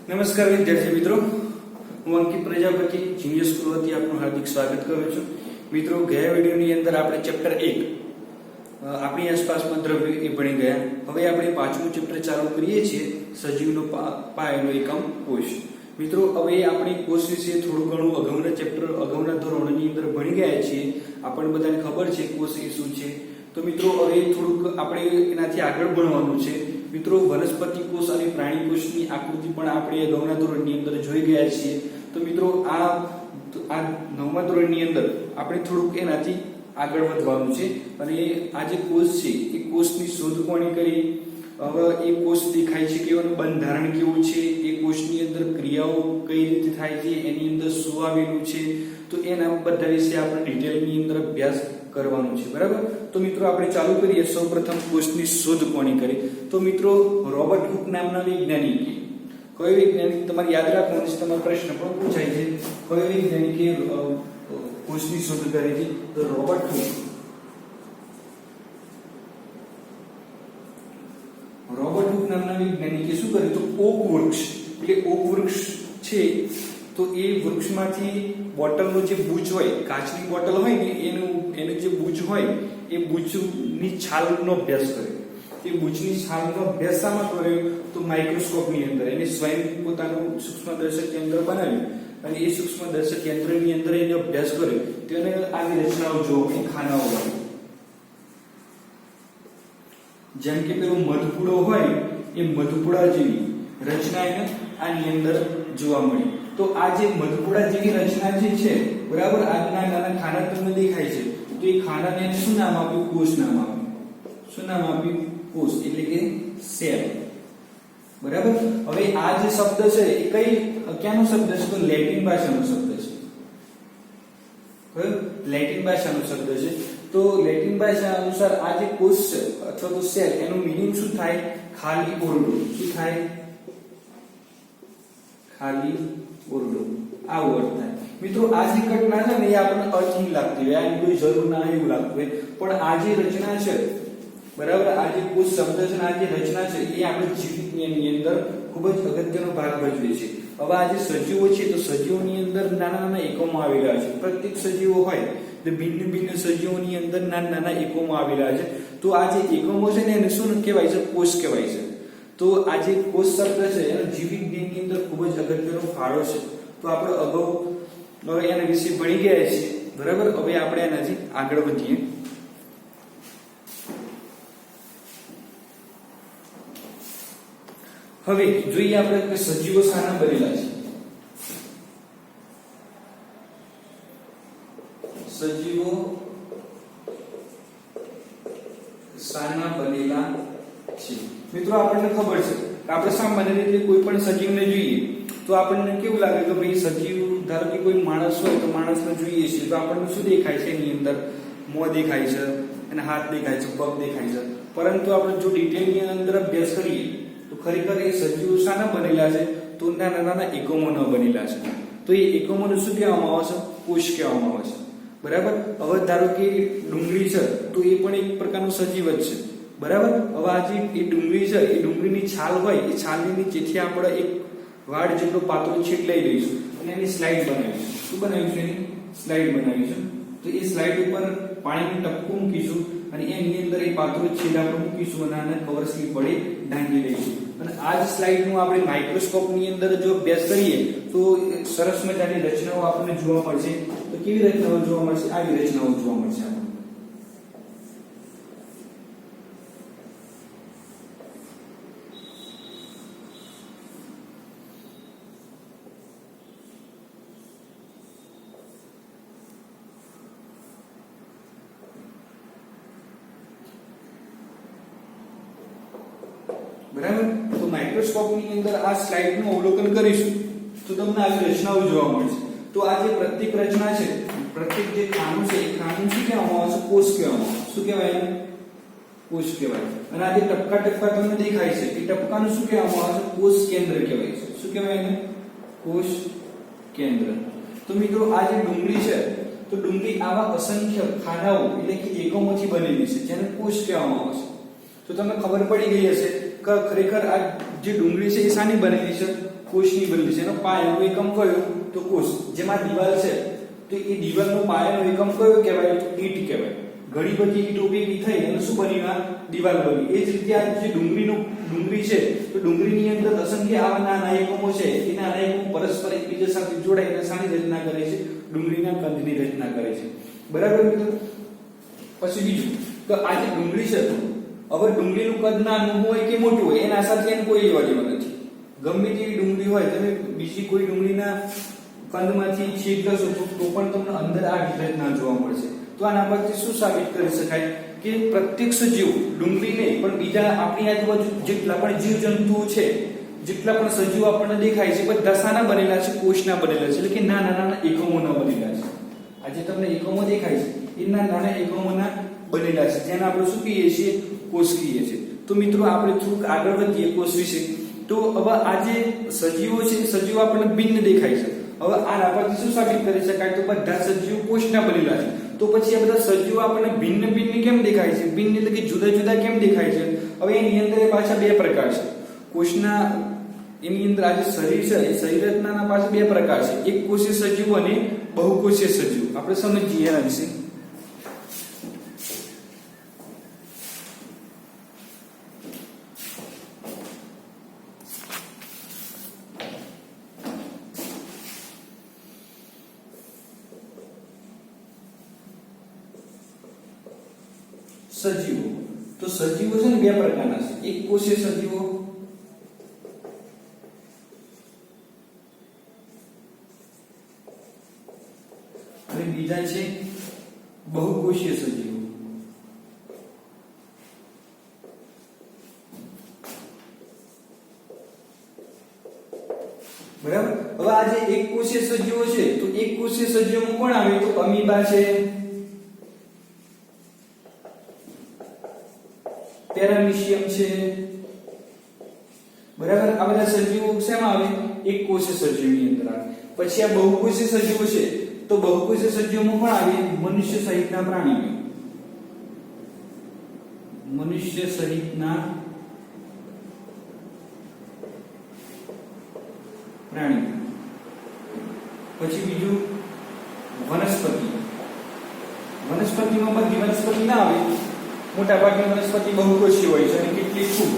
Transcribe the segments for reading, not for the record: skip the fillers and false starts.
નમસ્કાર વિદ્યાર્થી મિત્રો, હું અંકિત પ્રજાપતિ જીનિયસ સ્કૂલ વતી આપનું હાર્દિક સ્વાગત કરું છું. મિત્રો, ગયા વિડીયોની અંદર આપણે ચેપ્ટર 1 આપણી આસપાસમાં દ્રવ્ય એ ભણી ગયા. હવે આપણે પાંચમું ચેપ્ટર ચાલુ કરીએ છીએ, સજીવનો પાયાનો એકમ કોષ. મિત્રો, હવે આપણે કોષ વિશે થોડું ઘણું અગાઉના ધોરણોની અંદર ભણી ગયા છીએ. આપણને બધાને ખબર છે કોષ એ શું છે. તો મિત્રો, હવે થોડુંક આપણે એનાથી આગળ ભણવાનું છે. મિત્રો, વનસ્પતિ કોષ અને પ્રાણી કોષની આકૃતિ પણ આપણે અગાઉના ધોરણની અંદર જોઈ ગયા છીએ. તો મિત્રો, આ 9મા ધોરણની અંદર આપણે થોડુંક એનાથી આગળ વધવાનું છે અને આ જે કોષ છે એ કોષની શોધ કોણે કરી, હવે એ કોષ દેખાય છે કેવું, બંધારણ કેવું છે, એ કોષની અંદર ક્રિયાઓ કઈ રીતે થાય છે, એની અંદર શું આવેલું છે, તો એના બધા વિશે આપણે ડિટેલની અંદર અભ્યાસ કરવાનું છે. બરાબર? તો મિત્રો, આપણે ચાલુ કરીએ. સૌપ્રથમ કોષની શોધ કોણે કરી? તો મિત્રો, રોબર્ટ હુક નામના વૈજ્ઞાનિકે. કયો વૈજ્ઞાનિક તમારે યાદ રાખવાનું છે, તમારો પ્રશ્ન પણ પૂછાય છે. કયો વૈજ્ઞાનિકે કોષની શોધ કરી હતી? તો રોબર્ટ હુક. રોબર્ટ હુક નામના વૈજ્ઞાનિકે શું કર્યું? તો ઓક વૃક્ષ, એટલે ઓક વૃક્ષ છે તો એ વૃક્ષમાંથી બોટલનો જે બૂચ હોય, કાચની બોટલ હોય ને, એનું જે બૂચ હોય એ બૂચની છાલનો અભ્યાસ કર્યો. એ બૂચની છાલનો અભ્યાસ શામાં કર્યો? તો માઇક્રોસ્કોપની અંદર. એને સ્વયં પોતાનું સૂક્ષ્મદર્શક યંત્ર બનાવ્યું અને એ સૂક્ષ્મદર્શક યંત્રની અંદર એને અભ્યાસ કર્યો. તેને આવી રચનાઓ જોવા, ખાનાઓ હોય, જેમ કે પેલો મધપૂડો હોય એ મધપૂડા જેવી રચના એને આની અંદર જોવા મળી. તો આ જે મધપૂડા જેવી રચના જે છે, બરાબર, આજના નાના ખાના તમને દેખાય છે, તો એ ખાનાને શું નામ આપ્યું? કોષ નામ આપ્યું. શું નામ આપ્યું? કોષ, એટલે કે સેલ. બરાબર? હવે આ જે શબ્દ છે એ ક્યાંનો શબ્દ છે? તો લેટિન ભાષાનો શબ્દ છે. કયો? લેટિન ભાષાનો શબ્દ છે. તો લેટિન ભાષા અનુસાર આ જે કોષ છે અથવા તો સેલ, એનું મીનિંગ શું થાય? ખાલી ઓરડો. શું થાય? ખાલી ઓરડો. આવો અર્થ થાય. મિત્રો, આ જે ઘટના છે ને એ આપણને અર્થહીન લાગતી હોય, આની કોઈ જરૂર ના એવું લાગતું હોય, પણ આ જે રચના છે, બરાબર, આ જે કોષ શબ્દ છે, આ જે રચના છે એ આપણે જીવવિજ્ઞાનની અંદર ખૂબ જ અગત્યનો ભાગ ભજવે છે. હવે આ જે સજીવો છે, તો સજીવોની અંદર નાના નાના એકમો આવેલા છે. પ્રત્યેક સજીવો હોય તો ભિન્ન ભિન્ન સજીવોની અંદર નાના નાના એકમો આવેલા છે. તો આ જે એકમો છે ને એને શું કહેવાય છે? કોષ કહેવાય છે. તો આ જે કોષ શબ્દ છે એનો જીવવિજ્ઞાનની અંદર ખૂબ જ અગત્યનો ફાળો છે. તો આપણે અગાઉ એના વિશે ભણી ગયા છીએ. બરાબર? હવે આપણે એનાથી આગળ વધીએ. હવે જોઈએ આપણે કે સજીવો શાના બનેલા છે. સજીવો શાના બનેલા છે? મિત્રો, આપણને ખબર છે કે આપણે સામાન્ય રીતે કોઈ પણ સજીવને જોઈએ તો આપણને કેવું લાગે કે ભાઈ સજીવ, ધારો કે કોઈ માણસ હોય તો માણસને જોઈએ છીએ તો આપણને શું દેખાય છે? એની અંદર મોં દેખાય છે, અને હાથ દેખાય છે, પગ દેખાય છે. પરંતુ આપણે જો ડિટેલની અંદર અભ્યાસ કરીએ તો ખરેખર એ સજીવો શાના બનેલા છે? તો નાના નાના એકમોના બનેલા છે. તો એ એકમોને શું કહેવામાં આવે છે? કોષ કહેવામાં આવે છે. બરાબર? હવે ધારો કે ડુંગળી છે તો એ પણ એક પ્રકારનું સજીવ જ છે. બરાબર? હવે આ જે એ ડુંગળી છે, એ ડુંગળીની છાલ હોય, એ છાલની નીચેથી આપણે એક વાડ જેટલો પાતળો છેદ લઈ લઈશું અને એની સ્લાઇડ બનાવીશું. શું બનાવીશું? એની સ્લાઇડ બનાવીશું. તો એ સ્લાઇડ ઉપર પાણીનું ટપકું મૂકીશું અને એની અંદર એ પાતળો છેદ આપણે મૂકીશું અને આને કવર સ્લીપ વડે ઢાંકી દઈશું. અને આ જ સ્લાઇડનું આપણે માઇક્રોસ્કોપની અંદર જો અભ્યાસ કરીએ તો સરસ મજાની રચનાઓ આપણને જોવા મળશે. તો કેવી રચનાઓ જોવા મળશે? આવી રચનાઓ જોવા મળશે. બરાબર? તો માઇક્રોસ્કોપની અંદર આ સ્લાઇડનું અવલોકન કરીશું તો તમને આવી રચનાઓ જોવા મળશે. તો આ જે પ્રત્યેક રચના છે, પ્રત્યેક જે ખાનું છે, એ ખાનું શું કહેવામાં આવે છે? કોષ કહેવામાં આવે. શું કહેવાય? કોષ કહેવાય. અને આ જે ટપકા ટપકા તમને દેખાય છે એ ટપકાનું શું કહેવામાં આવે છે? કોષ કેન્દ્ર કહેવાય છે. શું કહેવાય એને? કોષ કેન્દ્ર. તો મિત્રો, આ જે ડુંગળી છે તો ડુંગળી આવા અસંખ્ય ખાનાઓ એટલે કે એકમોથી બનેલી છે જેને કોષ કહેવામાં આવે છે. તો તમને ખબર પડી ગઈ હશે કે ખરેખર આ જે ડુંગળી છે એ શાની બનેલી છે? કોષની બનેલી છે. એનો પાયાનો એકમ કયો? તો કોષ. જેમાં દિવાલ છે તો એ દિવાલનો પાયાનો એકમ કયો કહેવાય? તો ઈંટ કહેવાય. ઘણી બધી ઈંટો ભેગી થઈ અને શું બન્યું? આ દિવાલ બની. એ જ રીતે આ જે ડુંગળી છે તો ડુંગળીની અંદર અસંખ્ય આવા નાના એકમો છે. એ નાના એકમો પરસ્પર એકબીજા સાથે જોડાઈને શાની રચના કરે છે? ડુંગળીના કંદની રચના કરે છે. બરાબર મિત્રો? પછી બીજું તો આ જે ડુંગળી છે, હવે ડુંગળીનું કદ નાનું હોય કે મોટું હોય એના સાથે એને કોઈ લેવા દેવા નથી. ગમે તેવી ડુંગળી હોય, તમે બીજી કોઈ ડુંગળીના કંદમાંથી છેદ કરશો તો પણ તમને અંદર આ રચના જોવા મળશે. તો આના પરથી શું સાબિત કરી શકાય કે પ્રત્યક્ષ જીવ ડુંગળીને પણ બીજા આપણી આજુબાજુ જેટલા પણ જીવજંતુઓ છે, જેટલા પણ સજીવો આપણને દેખાય છે, બધા શાના બનેલા છે? કોષના બનેલા છે. એટલે કે નાના નાના એકમોના બનેલા છે. આજે તમને એકમો દેખાય છે એ નાના એકમોના બનેલા છે, જેને આપણે શું કહીએ છીએ? કોષ કહીએ છીએ. તો મિત્રો આપણે થોડુંક આગળ વધીએ કોષ વિશે. તો હવે આ જે સજીવો છે, સજીવો આપણને ભિન્ન દેખાય છે. હવે આના પરથી શું સાબિત કરી શકાય? તો બધા સજીવો કોષના બનેલા છે. તો પછી આ બધા સજીવો આપણને ભિન્ન ભિન્ન કેમ દેખાય છે? ભિન્ન એટલે કે જુદા જુદા કેમ દેખાય છે? હવે એની અંદર પાછા બે પ્રકાર છે. કોષના એની અંદર આ જે શરીર છે એ શરીર રચનાના પાછા બે પ્રકાર છે. એક કોષીય સજીવો અને બહુકોષીય સજીવો. આપણે સમજીએ એના વિશે. સજીવો તો સજીવો છે ને બે પ્રકારના છે. એક કોષીય સજીવો અને બીજા છે બહુકોષીય સજીવો. બરાબર? હવે આ જે એક કોષીય સજીવો છે તો એક કોષીય સજીવોમાં કોણ આવે? તો અમીબા છે, પેરામીશિયમ છે. બરાબર? આ બધા સજીવો શેમાં આવે? એક કોષીય સજીવની અંદર આવે. પછી આ બહુકોષીય સજીવો છે તો બહુકોષીય સજીવોમાં પણ આવે મનુષ્ય સહિતના પ્રાણીઓ. મનુષ્ય સહિતના પ્રાણીઓ. પછી બીજું વનસ્પતિ. વનસ્પતિમાં બધી વનસ્પતિ ના આવે. મોટા ભાગની વનસ્પતિ બહુકોષીય હોય છે અને કેટલીક શું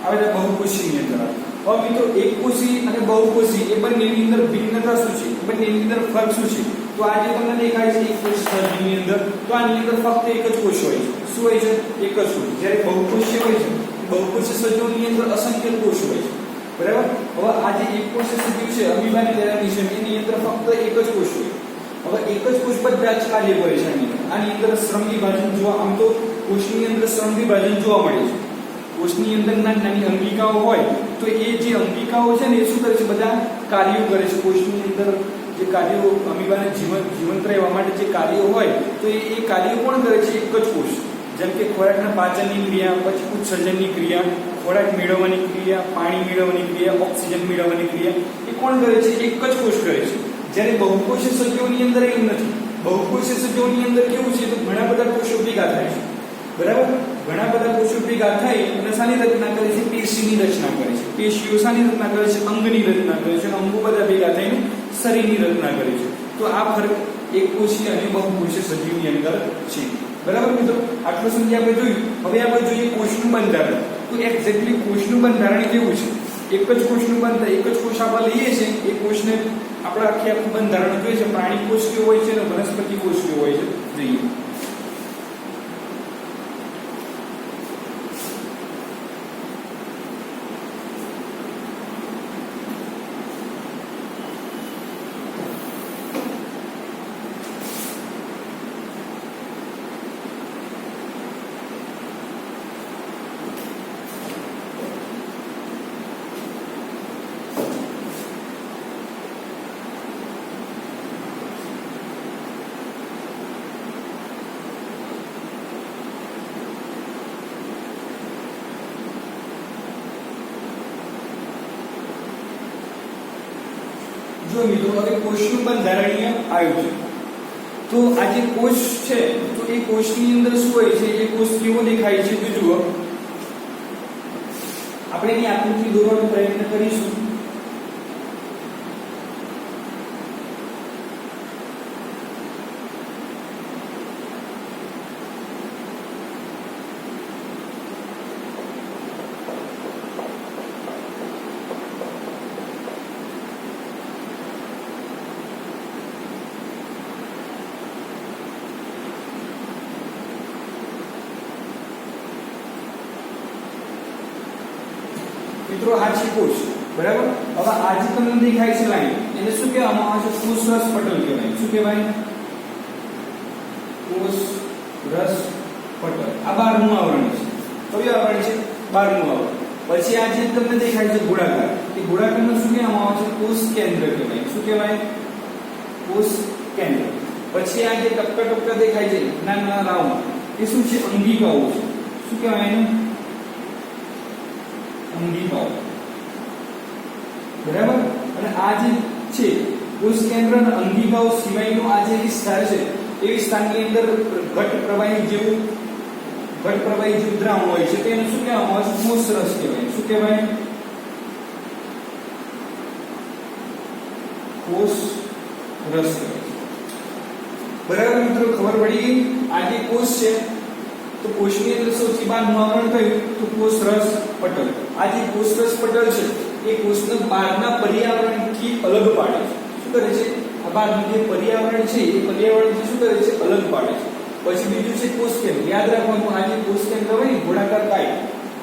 આવે છે? બહુકોષીયની અંદર આવે. હવે મિત્રો એકકોષી અને બહુકોષી એ બંનેની અંદર ભિન્નતા શું છે? બંનેની અંદર ફરક શું છે? તો આ જે તમને દેખાય છે એક કોષ સજીવની અંદર, તો આની અંદર ફક્ત એક જ કોષ હોય છે. શું હોય છે? એક જ કોષ. જ્યારે બહુકોષીય હોય છે, બહુકોષીય સજીવોની અંદર અસંખ્ય કોષ હોય છે. બરાબર? હવે આ જે એક કોષીય સજીવ છે અમીબા પેરામીશિયમ, એની અંદર ફક્ત એક જ કોષ હોય. હવે એક જ કોષ બધા જ કાર્ય કરે છે. આની અંદર શ્રમ વિભાજન જોવા, આમ તો કોષની અંદર શ્રમ વિભાજન જોવા મળે છે. કોષની અંદર નાની અંગિકાઓ હોય તો એ જે અંગિકાઓ છે ને એ શું કરે છે? બધા કાર્યો કરે છે. કોષની અંદર જે કાર્યો અમીબાને જીવંત રહેવા માટે જે કાર્યો હોય તો એ કાર્યો કોણ કરે છે? એક જ કોષ. જેમ કે ખોરાકના પાચનની ક્રિયા, પછી ઉત્સર્જનની ક્રિયા, ખોરાક મેળવવાની ક્રિયા, પાણી મેળવવાની ક્રિયા, ઓક્સિજન મેળવવાની ક્રિયા એ કોણ કરે છે? એક જ કોષ કરે છે. જ્યારે બહુકોષીય સજીવોની અંદર એવું નથી. બહુકોષીય સજીવોની અંદર કેવું છે? તો ઘણા બધા કોષો ભેગા થાય છે. બરાબર? ઘણા બધા કોષો ભેગા થઈ અને શાની રચના કરે છે? પેશીની રચના કરે છે. પેશીઓ શાની રચના કરે છે? અંગની રચના કરે છે. અને અંગો બધા ભેગા થઈને શરીરની રચના કરે છે. તો આ ફરક એકકોષીય અને બહુકોષીય સજીવની અંદર છે. બરાબર મિત્રો? આટલું સમજી આપણે જોયું. હવે આપણે જોઈએ કોષનું બંધારણ. તો એક્ઝેક્ટલી કોષનું બંધારણ કેવું છે? એક જ કોષનું બંધારણ, એક જ કોષ આપણે લઈએ છીએ, એ કોષને આપણે આખું બંધારણ જોઈએ છે. પ્રાણી કોષ કેવો હોય છે અને વનસ્પતિ કોષ કેવો હોય છે જોઈએ. જો મિત્રો હવે કોષનું બંધારણીય આયોજન. તો આ જે કોષ છે તો એ કોષની અંદર શું હોય છે? એ કોષ કેવો દેખાય છે? તો જુઓ, આપણે એની આકૃતિ દોરવાનો પ્રયત્ન કરીશું. મિત્રો આ છે કોષ, બરાબર. હવે આ જે તમને દેખાય છે લાઈન, એને શું કહેવામાં આવે છે? કોષરસ પટલ કહેવાય. શું કહેવાય? કોષરસ પટલ. આ 12મું આવરણ છે. કયું આવરણ છે? 12મું આવરણ. પછી આ જે તમને દેખાય છે ગોળાકાર, એ ગોળાકારને શું કહેવામાં આવે છે? કોષ કેન્દ્ર કહેવાય. શું કહેવાય? કોષ કેન્દ્ર. પછી આ જે ટપકા ટપકા દેખાય છે નાના નાના રાઉન્ડ, એ શું છે? અંગિકાઓ છે. શું કહેવાય એને? અંગિકાઓ, બરાબર. અને આ જે છે કોષ કેન્દ્ર અને અંગિકાઓ સિવાયનો આ જે વિસ્તાર છે એ વિસ્તારની અંદર ઘટ પ્રવાહી જેવું દ્રાવણ હોય છે, તેને શું કહેવામાં આવે છે? કોષરસ કહેવાય. શું કહેવાય? કોષરસ કહેવાય. બરાબર મિત્રો, ખબર પડી ગઈ? આ જે કોષ છે તો કોષની અંદર સૌથી બહારનું આવરણ કયું? તો કોષરસ પટલ. આ જે કોષરસ પટલ છે એ કોષને બહારના પર્યાવરણથી અલગ પાડે છે. શું કરે છે? આ બહારનું જે પર્યાવરણ છે એ પર્યાવરણથી શું કરે છે? અલગ પાડે છે. પછી બીજું છે કોષ કેન્દ્ર. યાદ રાખવાનું, આ જે કોષ કેન્દ્ર હોય ને ગોળાકાર કાય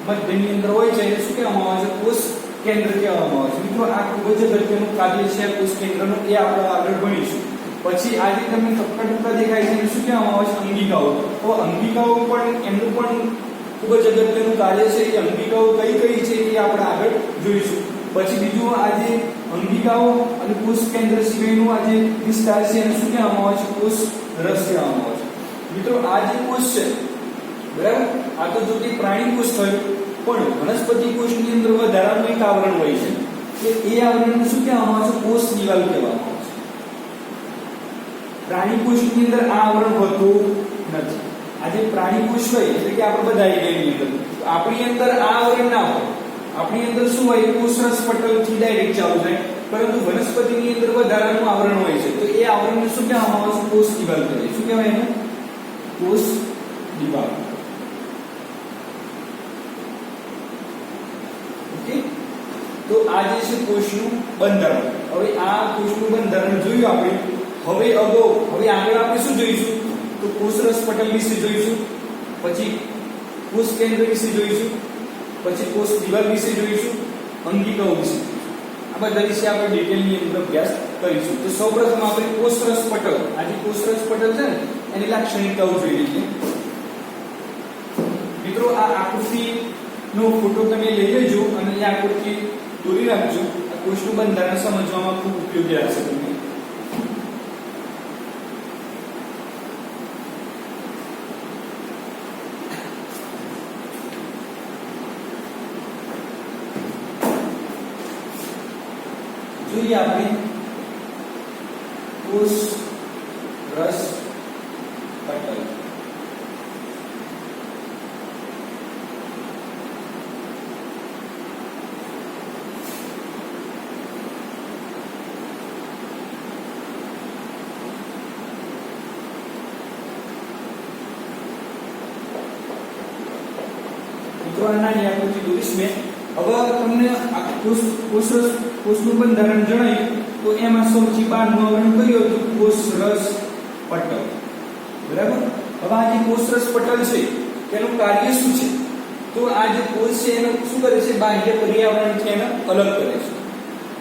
મધ્યની અંદર હોય છે એને શું કહેવામાં આવે છે? કોષ કેન્દ્ર કહેવામાં આવે છે. મિત્રો આ ખૂબ જ અગત્યનું કાર્ય છે કોષ કેન્દ્રનું, એ આપણે આગળ ભણીશું. પછી આ જે તમને ટપકા ટપકા દેખાય છે એને શું કહેવામાં આવે છે? અંગિકાઓ. તો અંગિકાઓ પણ એમનું પણ ખૂબ જ અગત્યનું કાર્ય છે. એ અંગિકાઓ કઈ કઈ છે એ આપણે આગળ જોઈશું. પછી બીજું આ જે અંગિકાઓ અને કોષ કેન્દ્ર સિવાયનું આ જે વિસ્તાર છે એને શું કહેવામાં આવે છે? કોષ રસ કહેવામાં આવે છે. મિત્રો આ જે કોષ છે, બરાબર, આ તો જો કે પ્રાણી કોષ થયું, પણ વનસ્પતિ કોષની અંદર વધારાનું એક આવરણ હોય છે કે એ આવરણને શું કહેવામાં આવે છે? કોષ દિવાલ કહેવામાં આવે છે. પ્રાણી કોષની અંદર આ આવરણ હોતું નથી. આ જે પ્રાણી કોષ હોય એટલે કે આપણે બધા એની અંદર, આપણી અંદર આ આવરણ ના હોય. આપણી અંદર શું હોય? કોષરસ પટલથી ડાયરેક્ટ ચાલુ થાય. પરંતુ વનસ્પતિની અંદર વધારાનું આવરણ હોય છે, તો એ આવરણને શું કહેવામાં આવે છે? કોષ દિવાલ કહેવાય. શું કહેવાય એને? કોષ દિવાલ. ઓકે, તો આ જે છે કોષનું બંધારણ. હવે આ કોષનું બંધારણ જોયું આપણે. હવે આગળ આપણે શું જોઈશું? તો કોષરસ પટલ વિશે જોઈશું, પછી કોષ કેન્દ્ર વિશે જોઈશું, પછી કોષ દિવાલ વિશે જોઈશું, અંગિકાઓ વિશે. આ બધા વિશે આપણે ડિટેલની અંદર અભ્યાસ કરીશું. તો સૌપ્રથમ આપણે કોષરસ પટલ, આ જે કોષરસ પટલ છે ને એની લાક્ષણિકતાઓ જોઈ લઈએ. મિત્રો આ આકૃતિનો ફોટો તમે લઈ લેજો અને એ આકૃતિ દોરી રાખજો. આ કોષનું બંધારણ સમજવામાં ખૂબ ઉપયોગી રહેશે તમને. જોઈએ આપણે કોષ રસ પટલ. મિત્રો આ નાની આકૃતિ દોરીશ મેં. હવે તમને કોષનું બંધારણ જણાવ્યું તો એમાં સૌથી બહારનું આવરણ કયું હતું? કોષરસ પટલ. બરાબર. હવે આ જે કોષરસ પટલ છે તેનું કાર્ય શું છે? તો આ જે કોષ છે એનું શું કરે છે? બાહ્ય પર્યાવરણથી એને અલગ કરે છે.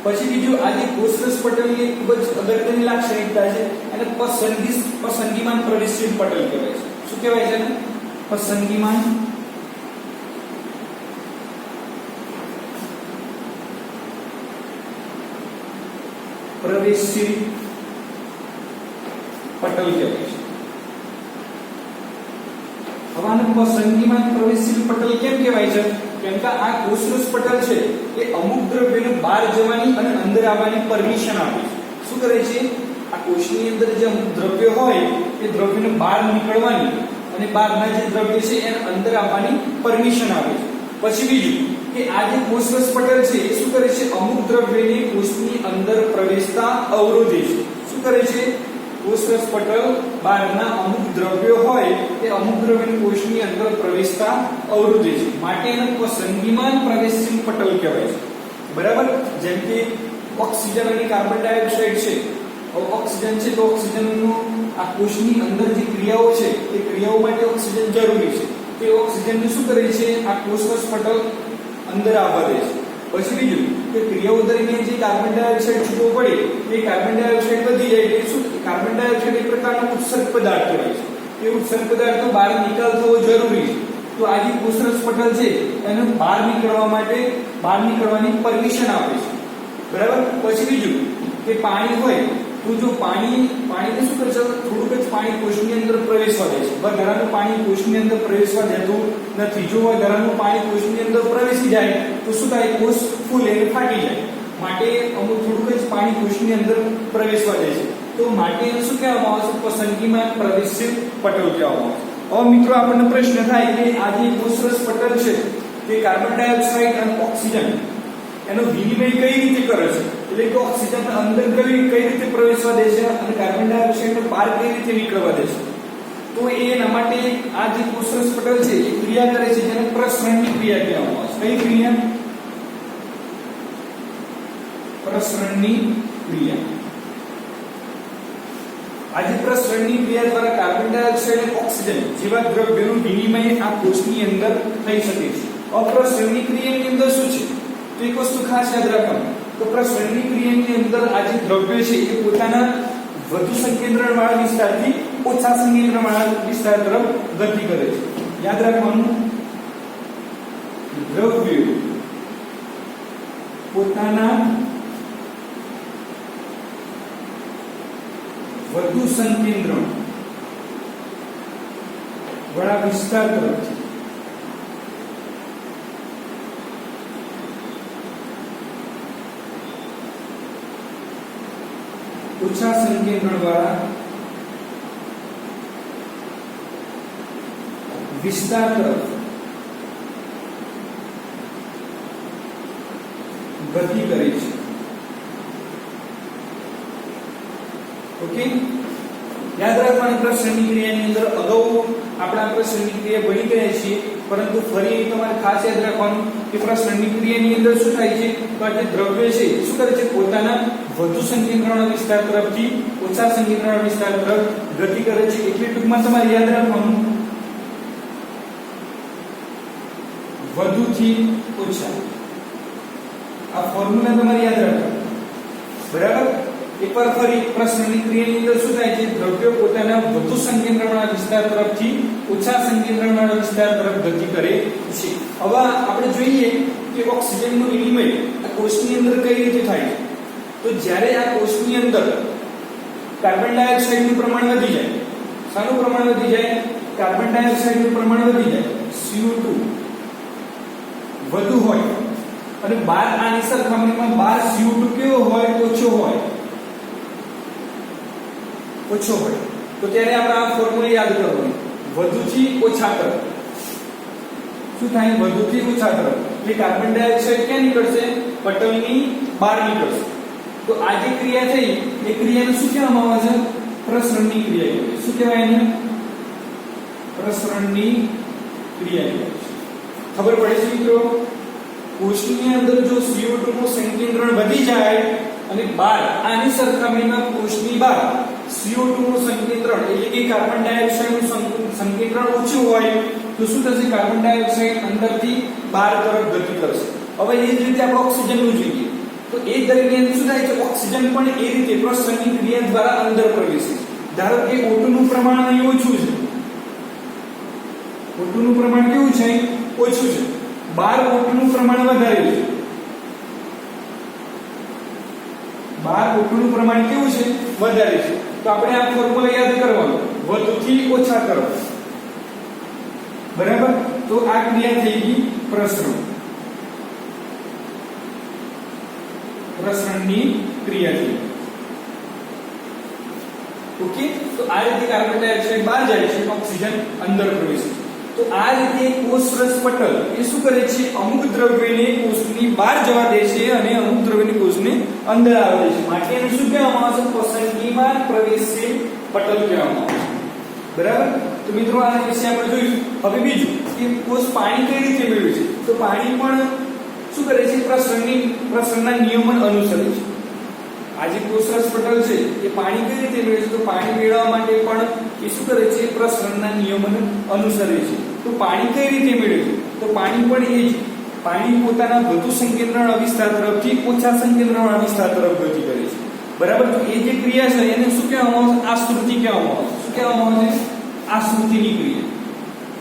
પછી બીજું આ જે કોષરસ પટલની ખૂબ જ અગત્યની લાક્ષણિકતા છે એને પસંદગીમાન પ્રવેશશીલ પટલ કહેવાય છે. શું કહેવાય છે? પસંદગીમાન પ્રવેશશીલ પટલ કહેવાય છે. હવે આને પસંદગીમાન પ્રવેશશીલ પટલ કેમ કહેવાય છે? કેમ કે આ કોષરસ પટલ છે એ અમુક દ્રવ્યને બહાર જવાની અને અંદર આવવાની પરમિશન આપે છે. શું કરે છે? આ કોષની અંદર જે અમુક દ્રવ્ય હોય એ દ્રવ્યને બહાર નીકળવાની અને બહારના જે દ્રવ્ય છે એને અંદર આવવાની પરમિશન આપે છે. પછી બીજું કે આ જે કોષરસ પટલ છે એ શું કરે છે, અમુક દ્રવ્યને કોષની અંદર પ્રવેશતા અવરોધે છે. શું કરે છે, કોષરસ પટલ બહારના અમુક દ્રવ્યો હોય તે અમુક દ્રવ્યને કોષની અંદર પ્રવેશતા અવરોધે છે, માટે એને પસંદગીમાન પ્રવેશશીલ પટલ કહેવાય છે. બરાબર. જેમ કે ઓક્સિજન અને કાર્બન ડાયોક્સાઇડ છે. ઓક્સિજન છે તો ઓક્સિજનનું આ કોષની અંદર જે ક્રિયાઓ છે એ ક્રિયાઓ માટે ઓક્સિજન જરૂરી છે. તે ઓક્સિજનને શું કરે છે, આ કોષરસ પટલ અંદર આવવા દે છે. પછી બીજું કે ક્રિયાઓ દરમિયાન જે કાર્બન ડાયોક્સાઇડ છૂટો પડે એ કાર્બન ડાયોક્સાઇડ વધી જાય એટલે શું, કાર્બન ડાયોક્સાઇડ એક પ્રકારનો ઉત્સર્ગ પદાર્થ કહેવાય છે. એ ઉત્સર્ગ પદાર્થનો બહાર નિકાલ થવો જરૂરી છે. તો આ જે કોષરસ પટલ છે એને બહાર નીકળવા માટે બહાર નીકળવાની પરમિશન આપે છે. બરાબર. પછી બીજું કે પાણી હોય તો જો પાણીને શું કરે છે, થોડુંક જ પાણી કોષની અંદર પ્રવેશવા દે છે. વધારાનું પાણી કોષની અંદર પ્રવેશવા દેતું નથી. જો વધારાનું પાણી કોષની અંદર પ્રવેશી જાય તો શું થાય, કોષ ફૂલે અને ફાટી જાય. માટે અમુક થોડુંક જ પાણી કોષની અંદર પ્રવેશવા દે છે. તો માટે શું કહેવામાં આવે છે, પસંદગીમાં પ્રવેશશીલ પટલ કહેવામાં આવે છે. હવે મિત્રો આપણને પ્રશ્ન થાય કે આ જે કોષરસ પટલ છે તે કાર્બન ડાયોક્સાઇડ અને ઓક્સિજન એનો વિનિમય કઈ રીતે કરે છે, એટલે કે ઓક્સિજન અંદર કઈ રીતે પ્રવેશવા દે છે અને કાર્બન ડાયોક્સાઇડ બહાર કઈ રીતે નીકળવા દે છે. તો એના માટે આ જે કોષરસ પટલ છે એ ક્રિયા કરે છે જેને પ્રસરણની ક્રિયા કહેવામાં આવે છે. કઈ ક્રિયા, પ્રસરણની ક્રિયા. આ જે પ્રસરણની ક્રિયા દ્વારા કાર્બન ડાયોક્સાઇડ અને ઓક્સિજન જેવા દ્રવ્યોનું વિનિમય આ કોષની અંદર થઈ શકે છે. અપ્રસરણની ક્રિયાની અંદર શું છે, તો એક વસ્તુ ખાસ યાદ રાખવાનું, તો પ્રસરણની ક્રિયાની અંદર આ જે દ્રવ્ય છે એ પોતાના વધુ સંકેન્દ્રણ વાળા વિસ્તારથી ઓછા સંકેન્દ્રણ વાળા વિસ્તાર તરફ ગતિ કરે છે. યાદ રાખવાનું, દ્રવ્ય પોતાના વધુ સંકેન્દ્રણ વાળા વિસ્તાર તરફ ઓછા સંકેન્દ્રણ વાળા વિસ્તાર તરફ ગતિ કરે છે. ઓકે. યાદ રાખવાની પ્રસરણની ક્રિયાની અંદર અગાઉ આપણા પ્રસરણની ક્રિયા ભણી ગયા છીએ, પરંતુ ફરી તમારે ખાસ યાદ રાખવાનું કે પ્રસરણની ક્રિયાની અંદર શું થાય છે, તો આ જે દ્રવ્ય છે શું કરે છે, પોતાના વધુ સંકેન્દ્રણ વિસ્તાર તરફથી ઓછા સંકેન્દ્રણ વિસ્તાર તરફ ગતિ કરે છે. એટલે ટૂંકમાં તમારે યાદ રાખવાનું વધુથી ઓછા. આ ફોર્મ્યુલા તમારે યાદ રાખવાનું. બરાબર. એકવાર ફરી પ્રસરણની ક્રિયાની અંદર શું થાય છે, દ્રવ્યો પોતાના વધુ સંકેન્દ્રવાળા વિસ્તાર તરફથી ઓછા સંકેન્દ્રવાળા વિસ્તાર તરફ ગતિ કરે છે. હવે આપણે જોઈએ કે ઓક્સિજનનું વિનિમય આ કોષની અંદર કઈ રીતે થાય છે. તો જ્યારે આ કોષની અંદર કાર્બન ડાયોક્સાઇડનું પ્રમાણ વધી જાય, શાનું પ્રમાણ વધી જાય, કાર્બન ડાયોક્સાઇડનું પ્રમાણ વધી જાય, CO2 વધુ હોય અને બહાર આની સરખામણીમાં બહાર CO2 કેવો હોય, ઓછો હોય, તો ત્યારે આપણે આ ફોર્મ્યુલા યાદ કરવાનું, વધુથી ઓછા તરફ. શું થાય, વધુથી ઓછા તરફ એટલે કાર્બન ડાયોક્સાઇડ ક્યાં નીકળશે, પટલની બહાર નીકળશે. તો આ જે ક્રિયા થઈ એ ક્રિયાને શું કહેવામાં આવે છે, પ્રસરણની ક્રિયા કહેવાય. શું કહેવાય એને, પ્રસરણની ક્રિયા કહેવાય. ખબર પડે છે મિત્રો, કોષની અંદર જો CO2 નું સંકેન્દ્રણ વધી જાય અને બહાર આની સરખામણીમાં કોષની બહાર CO2 નું સંકેન્દ્રણ એટલે કે કાર્બન ડાયોક્સાઇડ નું સંકેન્દ્રણ ઓછું હોય તો શું થશે, કાર્બન ડાયોક્સાઇડ અંદરથી બહાર તરફ ગતિ કરશે. હવે એ જ રીતે આપણે ઓક્સિજન નું જોઈએ તો એ દરમિયાન શું થાય છે, ઓક્સિજન પણ એ રીતે પ્રસરણની ક્રિયા દ્વારા અંદર પ્રવેશે. ધારો કે O2 નું પ્રમાણ અહીં ઓછું છે, O2 નું પ્રમાણ કેવું છે, ઓછું છે, બહાર O2 નું પ્રમાણ વધારે છે, બહાર O2 નું પ્રમાણ કેવું છે, વધારે છે. તો આપણે આ ફોર્મ્યુલા યાદ કરવાનો, વધુથી ઓછા તરફ. બરાબર. તો આ ક્રિયા થઈ ગઈ પ્રસરણની ક્રિયા થઈ. ઓકે. તો આ રીતે કાર્બન ડાયોક્સાઇડ બહાર જાય છે, ઓક્સિજન અંદર પ્રવેશે છે. તો આ રીતે કોષરસ પટલ એ શું કરે છે, અમુક દ્રવ્યને કોષની બહાર જવા દે છે અને અમુક દ્રવ્યને કોષની અંદર આવવા દે છે. માટે એને શું કહેવામાં આવે છે, પસંદગીમાં પ્રવેશશીલ પટલ કહેવામાં આવે છે. બરાબર. તો મિત્રો આના વિશે આપણે જોયું. હવે બીજું કે કોષ પાણી કઈ રીતે મેળવે છે, તો પાણી પણ શું કરે છે, પ્રસરણના નિયમન અનુસરે છે. આ જે કોષરસ પટલ છે એ પાણી કઈ રીતે મેળવે છે, તો પાણી મેળવવા માટે પણ એ શું કરે છે, પ્રસરણના નિયમન અનુસરે છે. તો પાણી કઈ રીતે મેળવે છે, તો પાણી પણ એ જ પાણી પોતાના વધુ સંકેન્દ્રણ અવિસ્તાર તરફથી ઓછા સંકેન્દ્રણ અવિસ્તાર તરફ ગતિ કરે છે. બરાબર. તો એ જે ક્રિયા છે એને શું કહેવામાં આવે છે, આશ્રુતિ કહેવામાં આવે છે. શું કહેવામાં આવે છે, આશ્રુતિની ક્રિયા.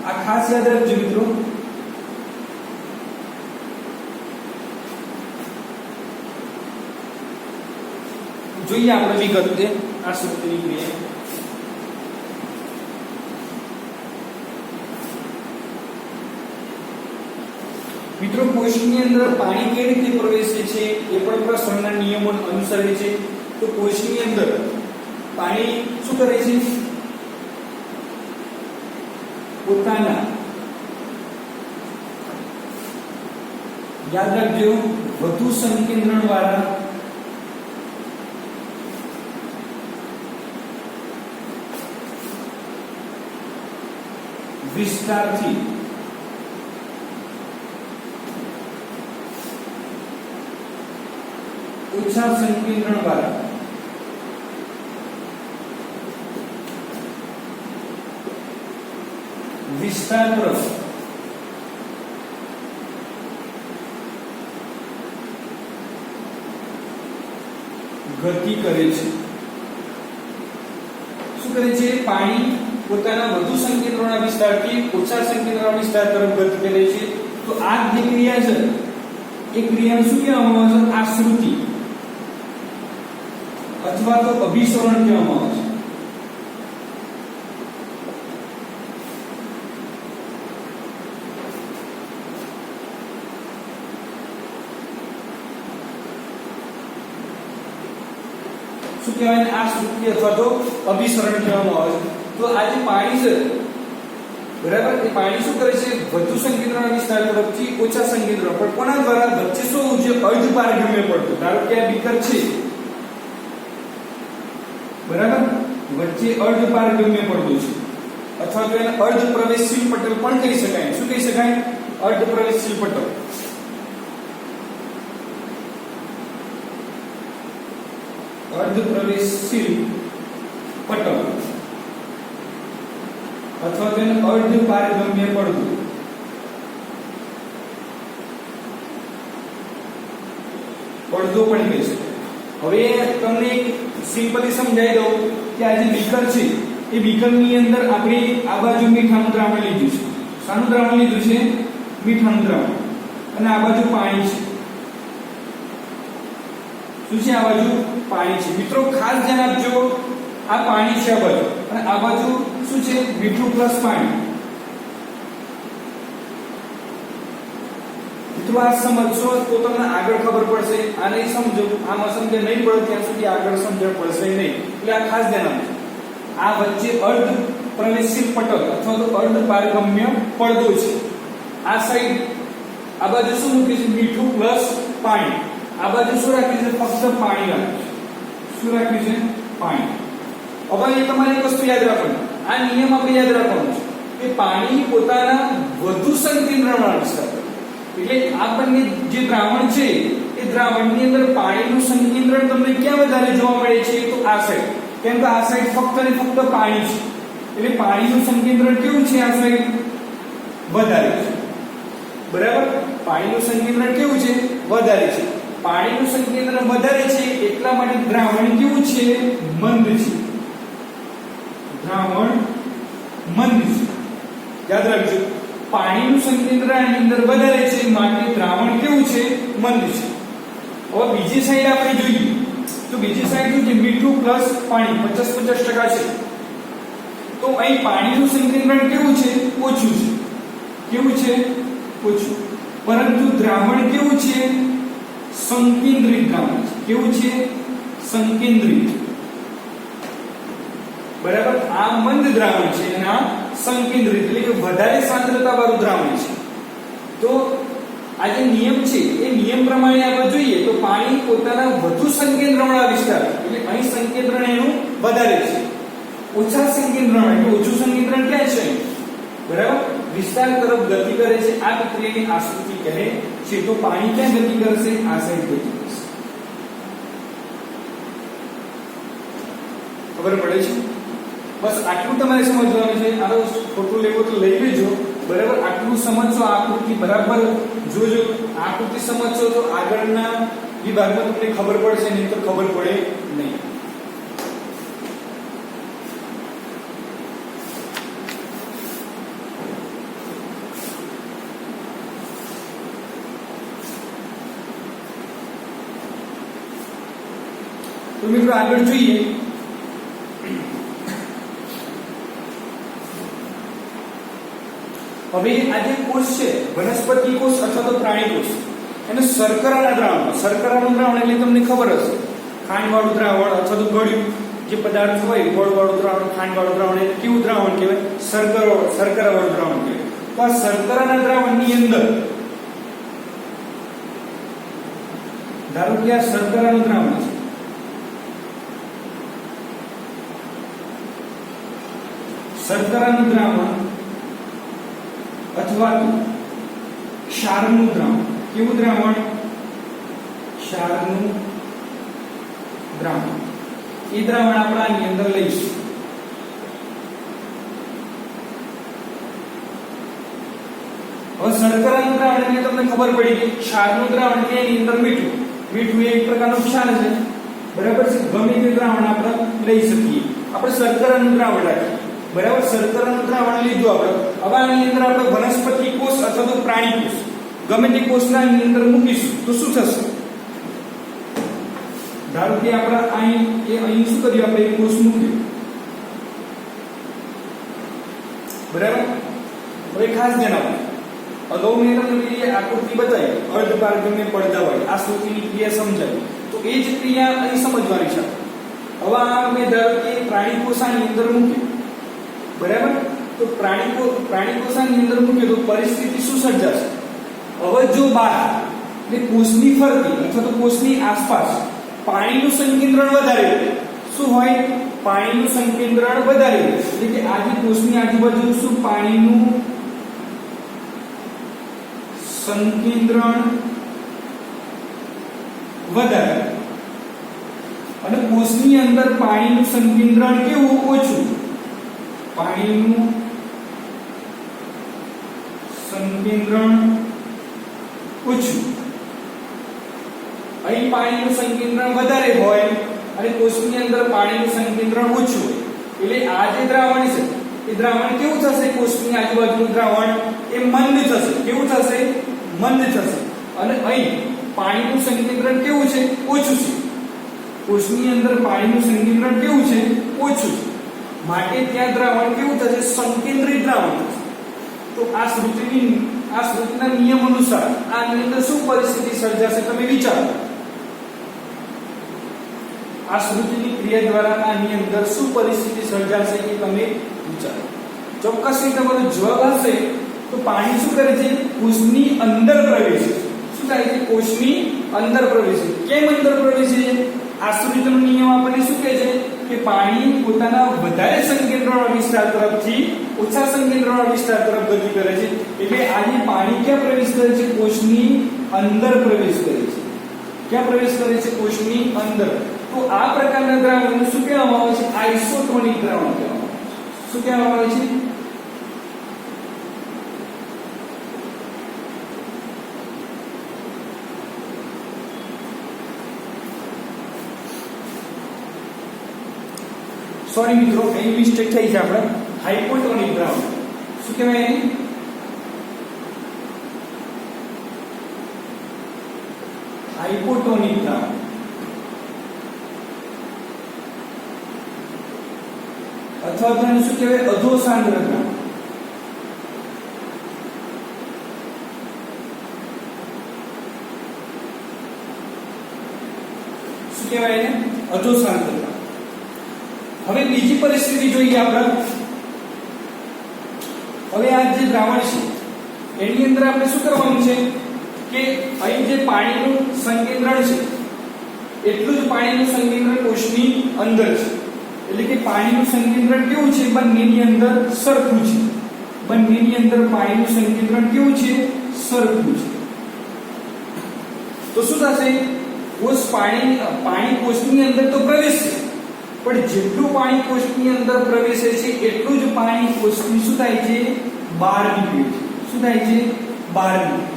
આ ખાસ યાદ રાખજો મિત્રો. જોઈએ આપણે વિગતે આશ્રુતિની ક્રિયા. મિત્રો કોષની અંદર પાણી કેવી રીતે પ્રવેશે છે એ પણ પ્રસરણના નિયમો અનુસરે છે. તો કોષની અંદર પાણી શું કરે છે, પોતાના, યાદ રાખજો, વધુ સંકેન્દ્રણ વાળા વિસ્તારથી ઓછા સંકેન્દ્રણ વાળા વિસ્તાર તરફ ગતિ કરે છે. શું કરે છે, પાણી પોતાના વધુ સંકેન્દ્રના વિસ્તારથી ઓછા સંકેન્દ્રના વિસ્તાર તરફ ગતિ કરે છે. તો આ જે ક્રિયા છે એ ક્રિયાને શું કહેવામાં આવે છે, આશ્રુતિ અથવા તો અભિસરણ કહેવામાં આવે છે. શું કહેવાય, આશ્રુતિ અથવા તો અભિસરણ કહેવામાં આવે છે. તો આ જે પાણી છે, બરાબર, એ પાણી શું કરે છે, વધુ સંકેન્દ્રના વિસ્તાર તરફથી ઓછા સંકેન્દ્ર પર કોના દ્વારા, વચ્ચે શું છે, અર્ધપારગમ્ય પડતું. ધારો કે આ બીકર છે, બરાબર, વચ્ચે અર્ધપારગમ્ય પડતું છે અથવા તો એને અર્ધ પ્રવેશશીલ પટલ પણ કહી શકાય. શું કહી શકાય, અર્ધ પ્રવેશશીલ પટલ. અર્ધ પ્રવેશશીલ પટલ અથવા તો એને અર્ધ પારગમ્ય પડતું. પડદો પણ કહી શકાય. હવે તમને એક સિમ્પલી સમજાવી દઉં કે આ જે બીકર છે એ બીકરની અંદર આપણે આ બાજુ મીઠાનું દ્રાવણ લીધું છે. શાનું દ્રાવણ લીધું છે, મીઠાનું દ્રાવણ. અને આ બાજુ પાણી છે. શું છે, આ બાજુ પાણી છે. મિત્રો ખાસ ધ્યાન આપજો, આ પાણી છે આ બાજુ અને આ બાજુ શું છે, મીઠું પ્લસ પાણી. મિત્રો આ સમજશો તો તમને આગળ ખબર પડશે. આ નહીં સમજો, આમાં સમજ નહીં પડે ત્યાં સુધી આગળ સમજણ પડશે નહીં. એટલે આ ખાસ ધ્યાન આપજો. આ વચ્ચે અર્ધ પ્રવેશશીલ પટલ અથવા તો અર્ધ પારગમ્ય પડદો છે. આ સાઈડ આ બાજુ શું મૂકે છે, મીઠું પ્લસ પાણી. આ બાજુ શું રાખ્યું છે, ફક્ત પાણી રાખ્યું છે. શું રાખ્યું છે, પાણી. હવે એ તમારે એક વસ્તુ યાદ રાખવાની, આ નિયમ આપણે યાદ રાખવાનો છે કે પાણી પોતાના વધુ સંકેન્દ્રવાળા વિસ્તાર, એટલે આ બંને જે દ્રાવણ છે એ દ્રાવણની અંદર પાણીનું સંકેન્દ્રણ તમને ક્યાં વધારે જોવા મળે છે, તો આ સાઈડ. કેમ કે આ સાઈડ ફક્ત અને ફક્ત પાણી છે, એટલે પાણીનું સંકેન્દ્રણ કેવું છે, આ સાઈડ વધારે છે. બરાબર, પાણીનું સંકેન્દ્રણ કેવું છે, વધારે છે. પાણીનું સંકેન્દ્રણ વધારે છે એટલા માટે દ્રાવણ કેવું છે, મંદ છે. દ્રાવણ મંદ છે. યાદ રાખજો, પાણીનું સંકેન્દ્ર આની અંદર વધારે છે માટે દ્રાવણ કેવું છે, મંદ છે. હવે બીજી સાઈડ આપણે જોઈએ તો બીજી સાઈડ શું છે, મીઠું પ્લસ પાણી 50-50% છે. તો અહીં પાણીનું સંકેન્દ્રણ કેવું છે, ઓછું છે. કેવું છે, ઓછું. પરંતુ દ્રાવણ કેવું છે, સંકેન્દ્રિત દ્રાવણ છે. કેવું છે, સંકેન્દ્રિત. બરાબર, આ મંદ દ્રાવણ છે અને આ સંકેન્દ્રિત એટલે કે વધારે સાંદ્રતા વાળું દ્રાવણ છે. તો આ જે નિયમ છે એ નિયમ પ્રમાણે આપણે જોઈએ તો પાણી પોતાના વધુ સંકેન્દ્રવાળા વિસ્તાર એટલે અહીં સંકેન્દ્રણ એનું વધારે છે, ઓછા સંકેન્દ્રણ એટલે ઓછું સંકેન્દ્રણ ક્યાં છે બરાબર વિસ્તાર તરફ ગતિ કરે છે. આ પ્રક્રિયાને આશ્રુતિ કહે છે. તો પાણી ક્યાં ગતિ કરશે? આ સાઈડ ગતિ કરશે. ખબર પડે છે? બસ આટલું તમારે સમજવાનું છે. આનો ફોટો લેવો તો લઈ લેજો બરાબર. આટલું સમજજો, આકૃતિ બરાબર જોજો. આકૃતિ સમજશો તો આગળના વિભાગમાં તમને ખબર પડશે, નહીં તો ખબર પડે નહીં. તો મિત્રો આગળ જોઈએ. હવે આ જે કોષ છે વનસ્પતિ કોષ અથવા તો પ્રાણી કોષ એને શર્કરાના દ્રાવણ, શર્કરાનું દ્રાવણ એટલે તમને ખબર હશે ખાંડવાળું દ્રાવણ અથવા તો ગળ્યું જે પદાર્થ હોય ગોળવાળું દ્રાવણ, ખાંડવાળું દ્રાવણ એટલે કેવું દ્રાવણ કહેવાય? શર્કરાવાળું દ્રાવણ કહેવાય. તો આ શર્કરાના દ્રાવણની અંદર ધારો કે આ શર્કરાનું દ્રાવણ છે, શર્કરાનું દ્રાવણ અથવા તો ક્ષારનું દ્રાવણ. કેવું દ્રાવણ? ક્ષારનું દ્રાવણ. એ દ્રાવણ આપણે આની અંદર લઈશું. હવે શર્કરાનું દ્રાવણ એટલે તમને ખબર પડી કે ક્ષારનું દ્રાવણ કે એની અંદર મીઠું, મીઠું એ એક પ્રકારનું ક્ષાર છે બરાબર છે. ગમે તે દ્રાવણ આપણે લઈ શકીએ. આપણે શર્કરાનું દ્રાવણ રાખીએ બરાબર. શર્કરાનું દ્રાવણ લીધું આપણે. હવે આની અંદર આપણે વનસ્પતિ કોષ અથવા તો પ્રાણી કોષ ગમે તે કોષના આની અંદર મૂકીશું તો શું થશે? ધારો કે આપણે અહીં શું કર્યું? આપણે એક કોષ મૂક્યો બરાબર. હવે ખાસ ધ્યાન આપો. અગાઉ મેં તમને આકૃતિ બતાવી અર્ધપારગમ્ય પડદા વાળી આ શ્રુતિની ક્રિયા સમજાવી. તો એ જ ક્રિયા અહીં સમજવાની છે. હવે આ મેં ધારો કે પ્રાણી કોષાની અંદર મૂક્યું બરાબર. તો પ્રાણી કોષાની અંદર મૂક્યો તો પરિસ્થિતિ શું સર્જાશે? હવે જો બહાર એટલે કોષની ફરતી અથવા તો કોષની આસપાસ પાણીનું સંકેન્દ્રણ વધારે હોય, શું હોય? પાણીનું સંકેન્દ્રણ વધારે હોય એટલે કે આ જે કોષની આજુબાજુ શું પાણીનું સંકેન્દ્રણ વધારે અને કોષની અંદર પાણીનું સંકેન્દ્રણ કેવું? ઓછું. પાણીનું સંકેન્દ્રણ ઓછું. અહીં પાણીનું સંકેન્દ્રણ વધારે હોય અને કોષની અંદર પાણીનું સંકેન્દ્રણ ઓછું હોય એટલે આ જે દ્રાવણ છે એ દ્રાવણ કેવું થશે? કોષની આજુબાજુનું દ્રાવણ એ મંદ થશે. કેવું થશે? મંદ થશે. અને અહીં પાણીનું સંકેન્દ્રણ કેવું છે? ઓછું છે. કોષની અંદર પાણીનું સંકેન્દ્રણ કેવું છે? ઓછું છે. માટે ત્યાં દ્રાવણ કેવું થશે? સંકેન્દ્રિત દ્રાવણ થશે. તો આ શ્રુતિના નિયમ અનુસાર આની અંદર શું પરિસ્થિતિ સર્જાશે તમે વિચારો. આ શ્રુતિની ક્રિયા દ્વારા આની અંદર શું પરિસ્થિતિ સર્જાશે એ તમે વિચારો. ચોક્કસથી તમારો જવાબ હશે તો પાણી શું કરે છે? કોષની અંદર પ્રવેશે. શું થાય છે? કોષની અંદર પ્રવેશે. કેમ અંદર પ્રવેશે? આ શ્રુતિનો નિયમ આપણને શું કહે છે કે પાણી પોતાના વધારે સંકેન્દ્રવાળા વિસ્તાર તરફથી ઓછા સંકેન્દ્રવાળા વિસ્તાર તરફ ગતિ કરે છે. એટલે આજે પાણી ક્યાં પ્રવેશ કરે છે? કોષની અંદર પ્રવેશ કરે છે. ક્યાં પ્રવેશ કરે છે? કોષની અંદર. તો આ પ્રકારના દ્રાવણને શું કહેવામાં આવે છે? આઇસોટોનિક દ્રાવણ કહેવામાં આવે છે. શું કહેવામાં આવે છે? સોરી મિત્રો, અહીં મિસ્ટેક થઈ છે. આપણે હાઇપોટોનિક દ્રાવણ. શું કહેવાય એને? હાઇપોટોનિક દ્રાવણ અથવા તો એને શું કહેવાય? અધોસાંદ્ર દ્રાવણ. શું કહેવાય એને? અધોસાંદ્ર દ્રાવણ. હવે બીજી પરિસ્થિતિ જોઈએ આપણે. હવે આ જે દ્રાવણ છે એની અંદર આપણે શું કરવાનું છે કે અહીં જે પાણીનું સંકેન્દ્રણ છે એટલું જ પાણીનું સંકેન્દ્રણ કોષની અંદર છે. એટલે કે પાણીનું સંકેન્દ્રણ કેવું છે? બંનેની અંદર સરખું છે. બંનેની અંદર પાણીનું સંકેન્દ્રણ કેવું છે? સરખું છે. તો શું થશે? પાણી કોષની અંદર તો પ્રવેશે, પણ જેટલું પાણી કોષની અંદર પ્રવેશે છે એટલું જ પાણી કોષની શું થાય છે? બહાર નીકળે છે. શું થાય છે? બહાર નીકળે છે.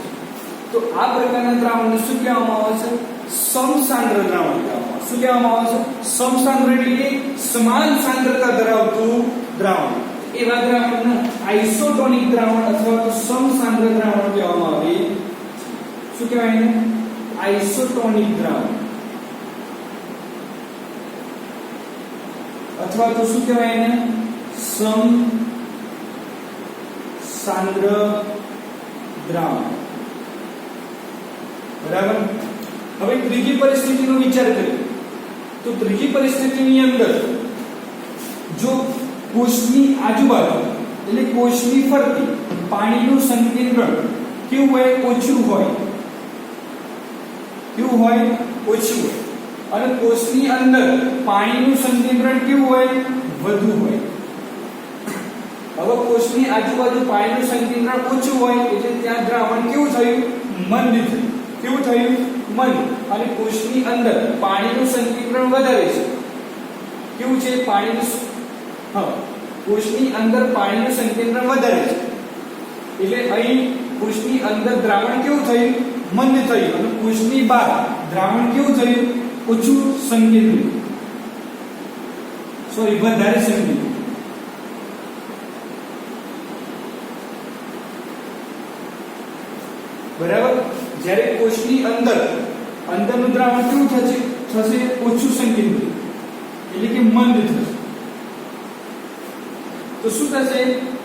તો આ પ્રકારના દ્રાવણને શું કહેવામાં આવે છે? સમસાંદ્ર દ્રાવણ કહેવામાં આવે છે. શું કહેવામાં આવે છે? સમસાંદ્ર એટલે કે સમાન સાંદ્રતા ધરાવતું દ્રાવણ. એવા દ્રાવણને આઇસોટોનિક દ્રાવણ અથવા તો સમસાંદ્ર દ્રાવણ કહેવામાં આવે. શું કહેવાય એને? આઇસોટોનિક દ્રાવણ અથવા તો શું કહેવાય એને? સમસાંદ્ર દ્રાવણ. બરાબર. હવે ત્રીજી પરિસ્થિતિનો વિચાર કરીએ તો ત્રીજી પરિસ્થિતિની અંદર જો કોષની આજુબાજુ એટલે કોષની ફરતી પાણીનું સંકેન્દ્રણ કેવું હોય? ઓછું હોય. કેવું હોય? ઓછું હોય. અને કોષની અંદર પાણીનું સંકેન્દ્રણ કેવું હોય? વધુ હોય. હવે કોષની આજુબાજુ પાણીનું સંકેન્દ્રણ ઓછું હોય એટલે ત્યાં દ્રાવણ કેવું થયું? મંદ થયું. કેવું થયું? મંદ. અને કોષની અંદર પાણીનું સંકેન્દ્રણ વધારે છે. કેવું છે? કોષની અંદર પાણીનું સંકેન્દ્રણ વધારે છે એટલે અહીં કોષની અંદર દ્રાવણ કેવું થયું? મંદ થયું. અને કોષની બહાર દ્રાવણ કેવું થયું? ઓછું સંકેન્દ્રિત. વધારે સંકેન્દ્રિત. બરાબર. જ્યારે કોષની અંદરનું દ્રાવણ કેવું થશે? ઓછું સંકેન્દ્રિત એટલે કે મંદ થશે. તો શું થશે?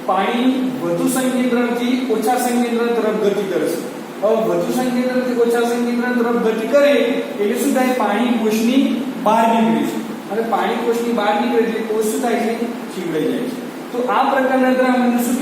પાણી વધુ સંકેન્દ્રણથી ઓછા સંકેન્દ્રણ તરફ ગતિ કરશે. હવે વધુ સંકેન્દ્રણથી ઓછા સંકેન્દ્રણ તરફ ગતિ કરે એટલે શું થાય? પાણી કોષની બહાર નીકળે છે. અને પાણી કોષની બહાર નીકળે એટલે કોષ શું થાય છે? છીગડાઈ જાય છે. તો આ પ્રકારના દ્રાવણને શું